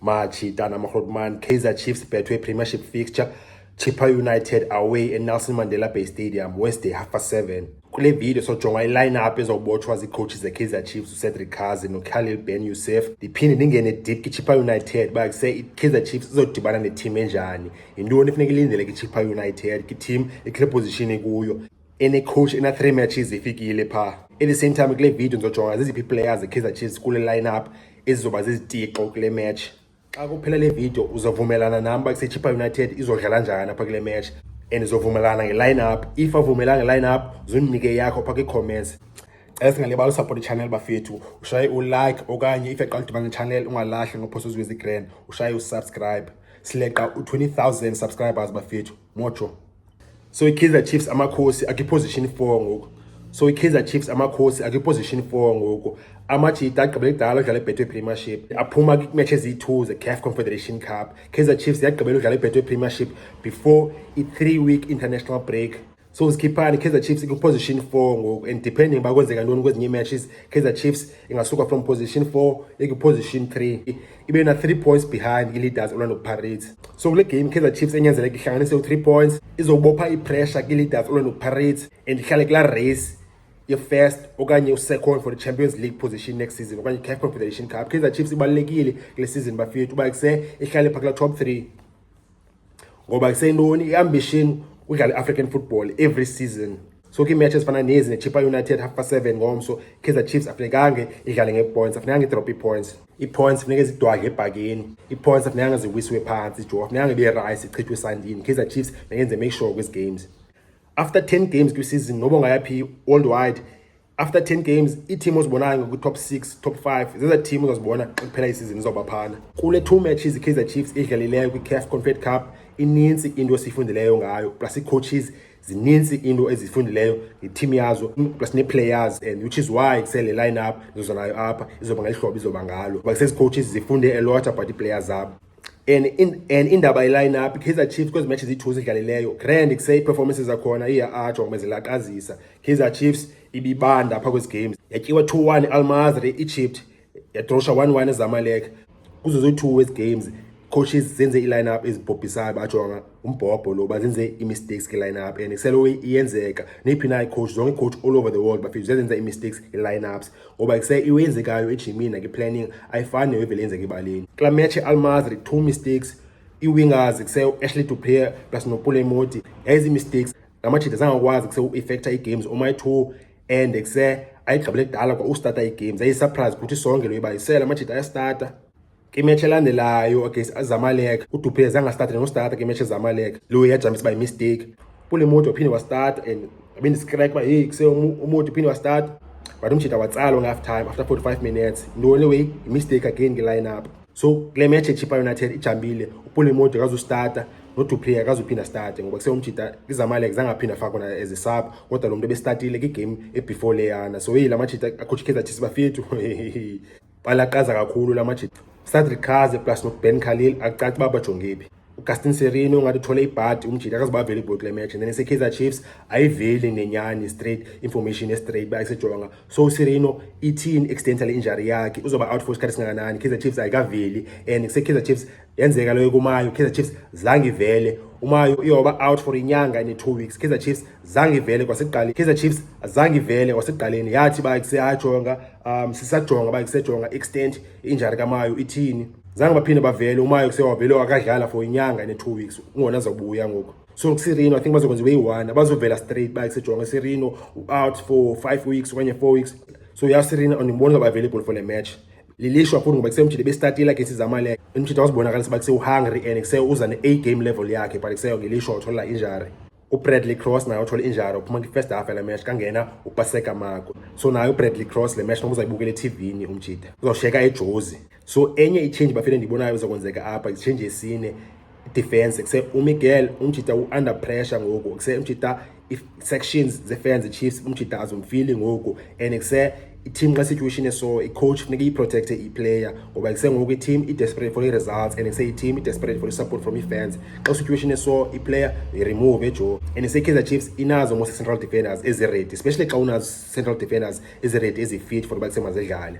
Machita namaHotman, Kaizer Chiefs Betway Premiership fixture, Chippa United away at Nelson Mandela Bay Stadium, Wednesday 7:30. Kule video sojonga i-lineup ezobotshwa zii-coaches ze-Kaizer Chiefs uCedric Kazi noKhalil Ben Yusuf. Ndiphinde ndingene deep kwiChippa United uba kuse i-Kaizer Chiefs izodibana neteam enjani. Yintoni efuneka ilindele kwiChippa United, kwi-team ekule position ekuyo ene-coach ena-3 matches ifikile phaa. At the same time kule video ndizojonga ziziphi players ze-Kaizer Chiefs kule lineup ezizoba zizitixo kule match. Xa kuphela le video uzovumelana nami uba kuseChippa United izodlala njani apha kule match and izovumelana nge-lineup. If avumelana nge-lineup uzundinike yakho phaa kwi-comments. Singalibali usupport i-channel bafethu, ushaye u-like okanye if yaqala udibana ne-channel ungalahli ngophosa uziwezi grand ushaye usubscribe. Sileqa u-20,000 subscribers bafethu mojo. So i-Kaizer Chiefs amakhosi akwi-position 4 ngoku. So i-Kaizer Chiefs amakhosi akwi-position 4 ngoku. Amajita agqibele kudala udlala iBetway Premiership, aphuma kwi-match ezi-2 ze-CAF Confederation Cup. Kaizer Chiefs yagqibela udlala iBetway Premiership before i-3-week international break. So zikhiphani Kaizer Chiefs ikwi-position 4 ngoku, and depending uba kwenzeka ntoni kwezinye matches Kaizer Chiefs ingasuka from position 4 ikwi-position 3, ibe na-3 points behind i-leaders Orlando Pirates. So kule game Kaizer Chiefs enyanzeleka ihlanganise u-3 points izobopha ipressure kwi-leaders Orlando Pirates and ihlale kulaa race ye-first okanye u-second for the Champions League position next season okanye i-CAF Confederation Cup. Kaizer Chiefs ibalulekile kule season bafethu uba kuse ihlale phaa kula top 3 ngoba kusentoni i-ambition udlala i-African football every season. So kwi-matches ezifana nezi neChippa United 7:30 ngomso Kaizer Chiefs afunekanga idlale nge-points, afunekanga idrop ii-points. Ii-points funeka zidwage ebhakeni, ii-points afunekanga ziwiswe phantsi jo, afunekanga ibe-rice ichithwe esandini. Kaizer Chiefs funeka make sure kwezi games. After 10 games kwi-season noba ungayaphi worldwide, after 10 games ii-team ozibonayo kwi-top 6 top 5 zeza team uzazibona xa kuphela isizini izoba phana. Kule 2 matches i-Kaizer Chiefs idlalileyo kwi-CAF Confed Cup inintsi into esifundileyo ngayo, plus ii-coaches zinintsi into ezifundileyo ngeteam yazo plus nee-players, and which is why kusele lineup izoza nayo apha izoba ngelihlobo izoba ngalo kuba kusezi coaches zifunde a lot about ii-players zabo. And indaba ye-lineup Kaizer Chiefs kwezi matches ii-2 zidlalileyo grand kuse ii-performances zakhona iya-atsho ngoba zilaqazisa. Kaizer Chiefs ibibanda apha kwezi games, yatyiwa 2-1 Al-Masry Egypt, yadrosha 1-1 eZamalek. Kuzo zo-2 wezi games coaches zenze i-lineup ezibhobhisayo bajonga umbhobho lo bazenze i-mistakes kwi-lineup, and kuselo iyenzeka neyiphi na i-coach zonke i-coach all over the world bafethu ziyazenza i-mistakes i-lineups ngoba kuse iwenzekayo ejimini nakwi-planning ayifani newevele yenzeka ebaleni. Kulaa match e-Al-Masry 2 mistakes, ii-wingers kuse u-Ashley Dupré plus noPule Moti yayizi-mistakes. Amajita zangakwazi kuse u-effecta ii-games oma-2 and kuse ayigqibele kudala kwa ustarta ii-games. Yayi-surprise ukuthi sonke lo ibayisela amajita ayastarta. Kwi-match elandelayo against Zamalek uDupré zangastarta nostarta kwi-match eZamalek, lo yajamisa uba yi-mistake. Pule Moti waphinde wastarta and abendistrike uba hey kuse uMoti uphinde wastarta but umjita watsalwa nge-half time after 45 minutes. Ntoni way i-mistake again nge-lineup. So kule match eChippa United ijambile uPule Moti akazustarta noDupré akazuphinda starte ngoba kuse umjita iZamalek zangaphinda afakwa as a sub kodwa lo muntu ebestartile kwi-game ebefore leyana. So la majita acoach Kaizer Chiefs bafethu balaqaza kakhulu la majita. Cedric Kazi plus noBen Khalil akucaci uba bajonge phi. uGustin Serino ngathi uthole ibhadi umjita akaziba available kule match, and then ise-Kaizer Chiefs ayiveli nenyani straight information straight bayisejonga. So Serino ithini accidental injury yakhe uzoba out for isikhathi singakanani, Kaizer Chiefs ayikaveli, and ise-Kaizer Chiefs yenzeka leyo kuMayo. Kaizer Chiefs zange ivele uMayo iyoba out for inyanga ne-2 weeks. Kaizer Chiefs zange ivele kwasekuqaleni, Kaizer Chiefs azange ivele kwasekuqaleni, yathi ba kuseyajonga sisajonga ba kusejonga extent injury kaMayo ithini, zange baphinde bavele uMayo kusewavele wakadlala for inyanga ne-2 weeks ungona azobuya ngoku. So Serino I think bazokwenza way-1 abazovela straight ba kusejonga Serino out for 5 weeks okanye 4 weeks. So ya Serino andiboni uba available for le match. Lilishwa futhi ngoba kusemjita bestartile against iZamalek, umjita wazibonakalisa uba kuse-hungry and kuse uza ne-A game level yakhe but kuse ngelishwa uthola injury. uBradley Cross naye uthola injury uphuma kwi-first half yala match kangena uPaseka Mako. So naye uBradley Cross le match noma uzayibukela eTV-ni umjita uzosheka eJozi. So enye i-change bafile ndiyibonayo izokwenzeka apha i-change yesine defense kuse uMiguel umjita u-under pressure ngoku kuse umjita sections ze-fans Chiefs umjita azumfili ngoku, and kuse i-team xa situation eso i-coach funeka iyiprotecte i-player ngoba kuse ngoku i-team i-desperate for i-results, and kuse i-team i-desperate for i-support from i-fans. Xa situation eso i-player i-remove ejo, and ise-Kaizer Chiefs inazo most central defenders ezi-ready, especially xa unazo central defenders ezi-ready ezi-fit for uba kuse mazidlale.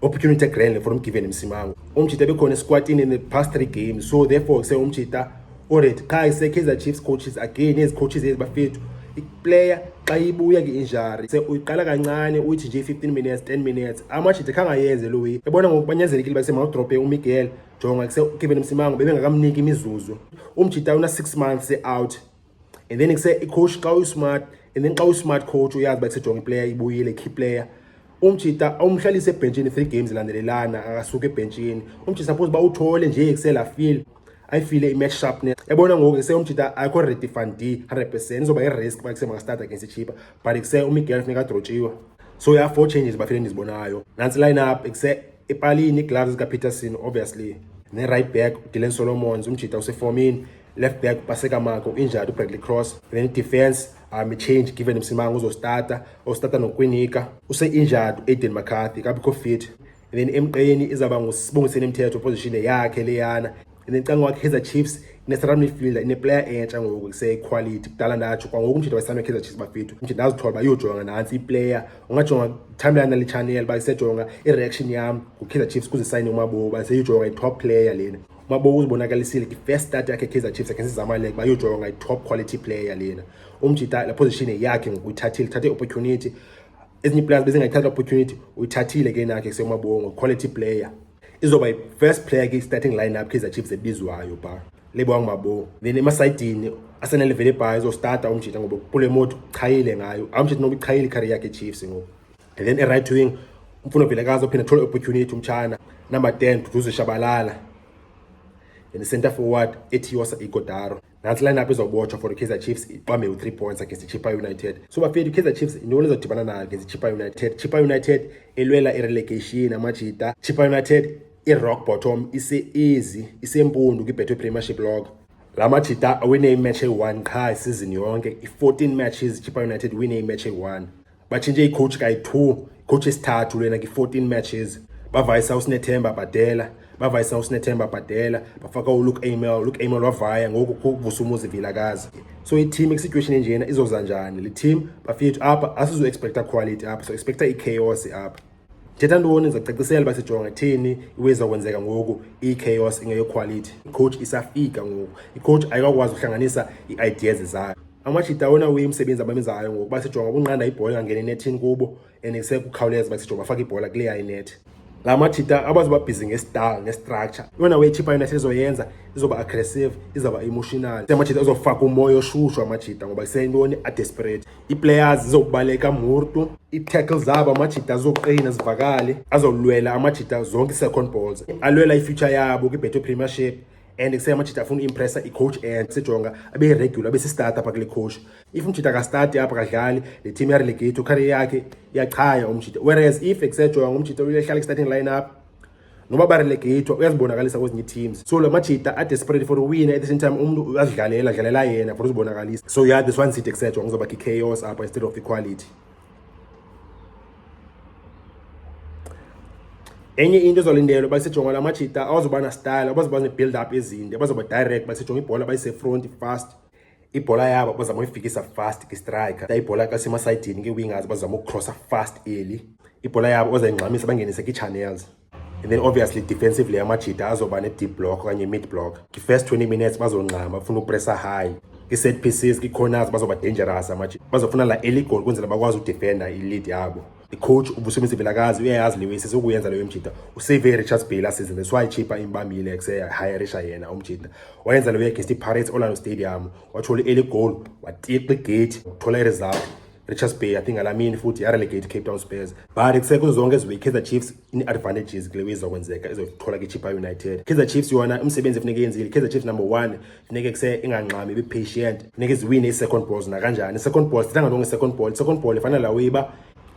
opportunity grand for Given Msimango. Umchita bekhona squad in the past 3 games, so therefore say umchita already kai se Kaizer Chiefs coaches again as coaches ezibafethu player xa ibuya nge-injury se uyiqala kancane uyithi nje 15 minutes 10 minutes amachita khangayenze lo way ebona ngokubanyanzelekile base mawudrope uMiguel jonga kuse Given Msimango bebengakamniki imizuzu umchita una 6 months out and then kuse icoach xa usmart and then xa usmart coach uyazi bakuse jonga player ibuyile key player umchita umhlalise ebenchini 3 games landelelana akasuka ebenchini umchita suppose ba uthole nje kusela feel I feel a match sharpness. Ebona ngoku se umchita akho ready fund 100% izoba i-risk bakuse maka-start against iChippa but kuse uMiguel funeka adrotshiwe so ya 4 changes bafile ndizibonayo nansi line up kuse epalini gloves kaPeterson obviously ne-right back Dylan Solomons umchita useformini left back Paseka Mako injured uBradley Cross then defense change Given Msimango uzostarta noKwinika use-injured Aiden McCarthy kabikho fit and then emqeni izaba ngusibongiseni Mthetho position yakhe leyana and then canga wakhe Kaizer Chiefs ne-central midfielder ine-player entsha ngoku kuse-quality kudala ndatsho kwangoku umchita wasami Kaizer Chiefs bafethu umchita azithola bayojonga nansi iplayer ungajonga timeline nale channel bayisejonga i-reaction yami ku-Kaizer Chiefs kuzisayine uMabowo baseyijonga i-top player lena uMabowo uzibonakalisile i-first start yakhe Kaizer Chiefs against iZamalek bayojonga i-top quality player lena umchita la position yakhe ngokuyithathile thathe opportunity ezinye players bezingayithatha opportunity uyithathile ke nakhe kuseMabowo quality player izoba i-first player ki-starting lineup Kaizer Chiefs ebizwayo ba lebo wanguMabowo then emasayidini asenelevel ebhayi uzostarta umchita ngoba kule moto uchayile ngayo umchita noba ichayile icareer yakhe Chiefs ngoku and then right wing umfuno Vilakazi ophinda thola opportunity umchana number 10 Duduzo Shabalala and the center forward Etiosa Igodaro nansi lineup izobotshwa for Kaizer Chiefs ibambe u3 points against Chippa United so bafethu Kaizer Chiefs intoni ezodibana nayo against Chippa United. Chippa United elwela i-relegation amajita Chippa United i-rock bottom ise-easy isempundu kwi-Betway Premiership log la majita awine imatch eyi-1 qha isizini yonke i-14 matches Chippa United wine imatch eyi-1 batshintshe icoach kayi-2 coach esithathu lena ki-14 matches bavayisa uSinethemba Bhadela bafaka uLuke Amel wavaya ngoku kuvusa umuzi Vilakazi so i-team situation enjena izoza njani le team bafethu apha asizo expecta quality apha so expecta i-chaos apha thetha ntoni ndizacacisela basejonga thini iweza kwenzeka ngoku i-chaos ingeyo quality icoach isafika ngoku icoach ayikwazi uhlanganisa i-ideas zayo amachita wona uyimsebenzi abamenzayo ngoku basejonga kunqanda ibhola ngangena enethini kubo and sekukhawuleza basejonga bafaka ibhola kule yayinet la machita abazoba busy nge-style nge-structure yona way Chippa United izoyenza izoba aggressive izaba emotional amachita azofaka umoya oshushu amachita ngoba isentoni a-desperate i-players zizobaleka murtu i-tackles zabo amachita azoqina zivakale azolwela amachita zonke i-second balls alwela i-future yabo kwi-Betway Premiership and kuse amachita afuna impressa i-coach and sejonga abe regular bese start apha kule coach if umchita ka start apha kadlali le team ya relegate career yakhe iyachaya umchita whereas if kusejonga umchita uyahlala starting lineup noba ba relegate uyazibonakalisa kwezinye teams so la machita a desperate for a win at the same time umuntu uyadlalela yena for uzibonakalisa so yeah this one city kusejonga kuzoba chaos apha instead of equality. Enye into ezolindelwa basejonga la machita abazoba na style abazoba ne build up ezinde abazoba direct basejonga ibhola bayise front fast ibhola yabo bazama uyifikisa fast ki-striker ibhola kasemasayidini ki-wingers bazama ukucrossa fast early ibhola yabo bazayingxamisa bangenise ki-channels and then obviously defensively amachita azoba ne-deep block okanye mid block ki-first 20 minutes bazonqama bafuna upressa high ki-set pieces ki-corners bazoba dangerous amachita bazofuna la early goal kwenzela bakwazi udefenda i-lead yabo icoach uBusomisi Vilakazi uyayazi leyo sekuyenza leyo mchita usave Richards Bale season that's why Chippa imbambile kuse hireisha yena umchita wayenza leyo against iPirates Orlando Stadium wathola early goal watiqa igate uthola iresult Richards Bale I think alamini futhi ya relegate Cape Town Spurs but kusekuzo zonke eziwe Kaizer Chiefs in advantages kule izokwenzeka izothola ke-Chippa United. Kaizer Chiefs yona umsebenzi efuneka yenzile Kaizer Chiefs number 1 funeka kuse inganqami be patient funeka iziwine i-second balls na kanjani i-second balls sithanga nonke second ball ifana la wiba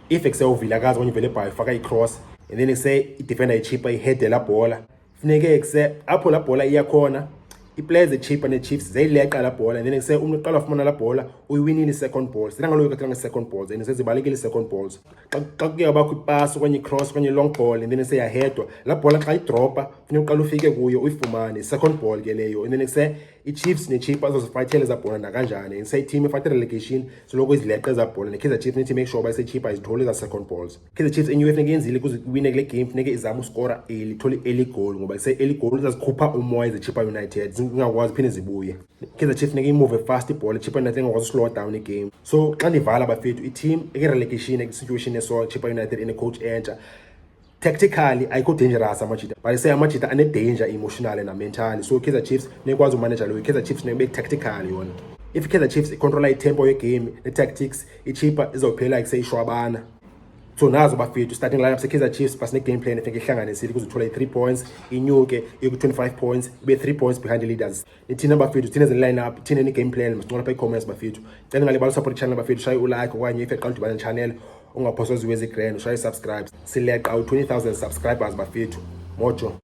if Vilakazi when ivele bhayi faka i-cross and then i-defender iChippa ihede la bhola funeke apho la bhola iyakhona i-players eChippa ne-Chiefs zayileqa la bhola and then umuntu uqala wafumana la bhola uyiwinile i-second balls sithanga nge-second balls and sezibalekile i-second balls xa kuye bakho ipasi okanye i-cross okanye i-long ball and then seyahedwa la bhola xa idropa funeka uqala ufike kuyo uyifumane i-second ball ke leyo and then i-Chiefs ne-Chippa zozifayithela ezabhola nakanjani and say-team ifayithe relegation soloko izileqe ezabhola ne-Kaizer Chiefs need to make sure base-Chippa izithole eza-second balls. Kaizer Chiefs enye efuneke yenzile ukuze iwine kule game funeke izame uskora early, ithole early goal ngoba ise-early goal izazikhupha umoya ze-Chippa United zingakwazi phinde zibuye. Kaizer Chiefs funeke imove fast ibhola, i-Chippa United ingakwazi uslow down igame. So xa ndivala bafethu i-team eke-relegation eke-situation eso Chippa United ine-coach entsha tactically ayikho dangerous amajita, but say amajita ane-danger emotionally na mentally. So Kaizer Chiefs nekwazi umanager loyo, Kaizer Chiefs nebe tactically yona. If Kaizer Chiefs icontrola i-tempo ye-game ne-tactics, i-Chippa izophela kuseyishwabana. So nazo bafethu starting lineup se-Kaizer Chiefs bas ne-game plan efuneke ihlanganisile ukuze uthole i-3 points inyuke iku-25 points ibe 3 points behind the leaders. Nithina bafethu thina eze-lineup thina ne-game plan masincona pha i-comments bafethu. Cela ngalibala support channel bafethu, shaya ulike okanye if eqala udibana channel ungaphoswa ziwe ezi-grand, shaya subscribe. Sileqa u-20,000 subscribers bafethu. Mojo.